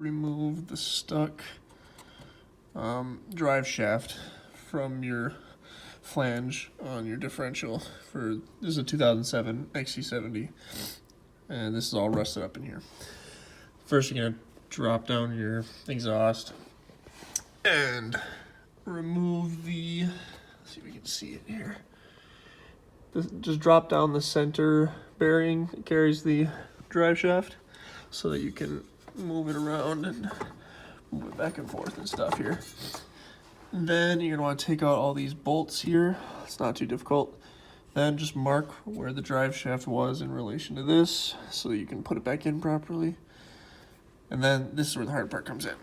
remove the stuck drive shaft from your flange on your differential. This is a 2007 XC70, and this is all rusted up in here. First, you're gonna drop down your exhaust and remove the, let's see if we can see it here. Just drop down the center bearing that carries the drive shaft so that you can move it around and move it back and forth and stuff here. And then you're gonna want to take out all these bolts here. It's not too difficult. Then just mark where the drive shaft was in relation to this so that you can put it back in properly. And then this is where the hard part comes in.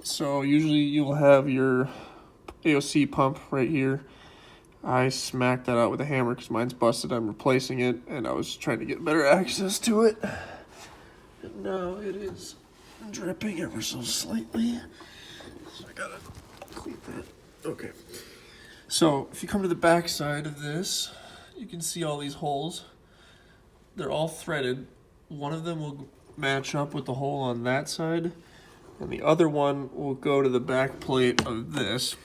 So usually you'll have your AOC pump right here. I smacked that out with a hammer because mine's busted. I'm replacing it, and I was trying to get better access to it. And now it is dripping ever so slightly. So I gotta clean that. Okay. So if you come to the back side of this, you can see all these holes. They're all threaded. One of them will match up with the hole on that side, and the other one will go to the back plate of this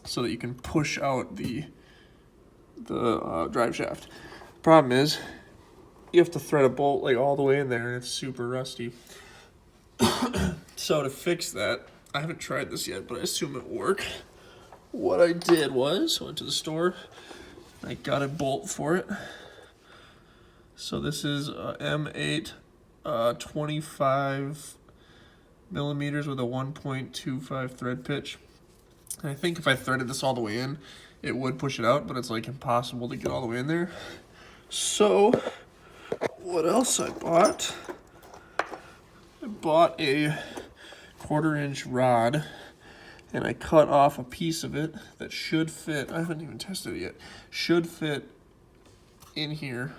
so that you can push out the drive shaft. Problem is, you have to thread a bolt like all the way in there, and it's super rusty. So to fix that, I haven't tried this yet, but I assume it will work. What I did was, I went to the store, I got a bolt for it. So this is a M8 25 millimeters with a 1.25 thread pitch. And I think if I threaded this all the way in, it would push it out, but it's like impossible to get all the way in there. So what else I bought? I bought a 1/4-inch rod, and I cut off a piece of it that should fit. I haven't even tested it yet. Should fit in here,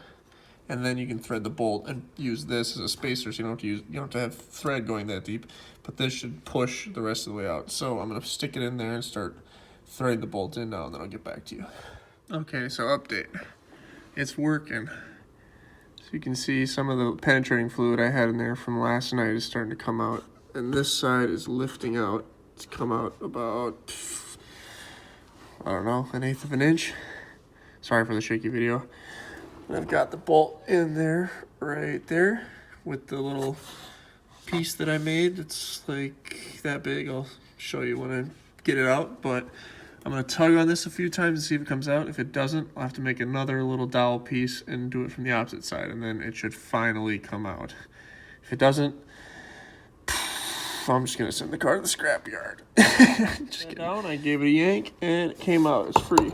and then you can thread the bolt and use this as a spacer, so you don't have to have thread going that deep. But this should push the rest of the way out. So I'm gonna stick it in there and start threading the bolt in now, and then I'll get back to you. Okay, so update. It's working. So you can see some of the penetrating fluid I had in there from last night is starting to come out, and this side is lifting out. It's come out about, I don't know, 1/8 of an inch. Sorry for the shaky video. And I've got the bolt in there, right there, with the little piece that I made. It's like that big. I'll show you when I get it out, but I'm gonna tug on this a few times and see if it comes out. If it doesn't, I'll have to make another little dowel piece and do it from the opposite side, and then it should finally come out. If it doesn't, I'm just gonna send the car to the scrapyard. Just kidding. Down, I gave it a yank, and it came out. It's free.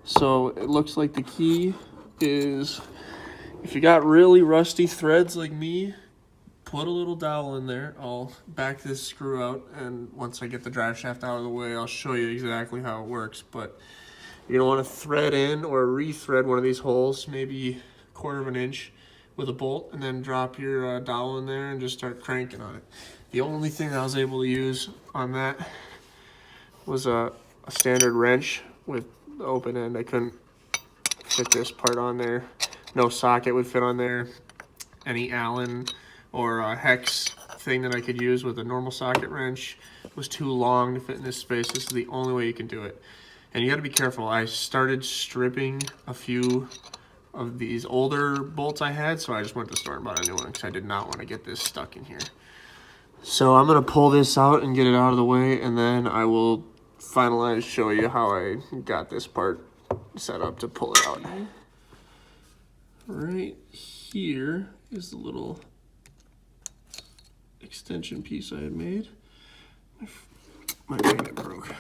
So it looks like the key is, if you got really rusty threads like me, put a little dowel in there. I'll back this screw out, and once I get the drive shaft out of the way, I'll show you exactly how it works. But you're gonna want to thread in or re-thread one of these holes, maybe 1/4 of an inch with a bolt, and then drop your dowel in there and just start cranking on it. The only thing I was able to use on that was a standard wrench with the open end. I couldn't fit this part on there. No socket would fit on there. Any Allen or a hex thing that I could use with a normal socket wrench was too long to fit in this space. This is the only way you can do it. And you got to be careful. I started stripping a few of these older bolts I had, so I just went to the store and bought a new one because I did not want to get this stuck in here. So I'm going to pull this out and get it out of the way, and then I will finalize, show you how I got this part set up to pull it out. Right here is the little extension piece I had made. My magnet broke.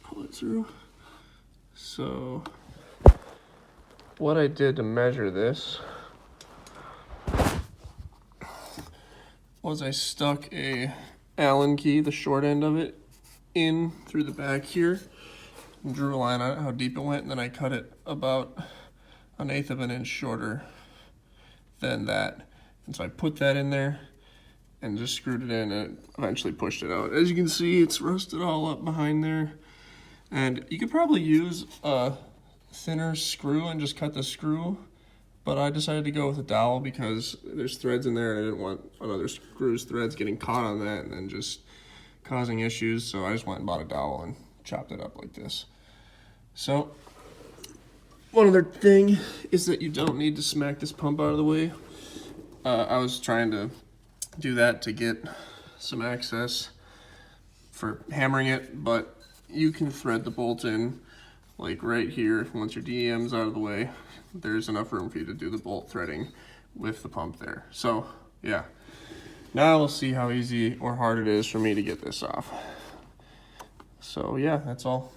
Pull it through. So what I did to measure this was I stuck a Allen key, the short end of it, in through the back here, and drew a line on it, how deep it went, and then I cut it about 1/8 of an inch shorter than that. And so I put that in there and just screwed it in, and eventually pushed it out. As you can see, it's rusted all up behind there. And you could probably use a thinner screw and just cut the screw but I decided to go with a dowel because there's threads in there and I didn't want another screw's threads getting caught on that and then just causing issues. So I just went and bought a dowel and chopped it up like this. So one other thing is that you don't need to smack this pump out of the way. I was trying to do that to get some access for hammering it, but you can thread the bolt in like right here. Once your DEM's out of the way, there's enough room for you to do the bolt threading with the pump there. So yeah, now we'll see how easy or hard it is for me to get this off. So yeah, that's all.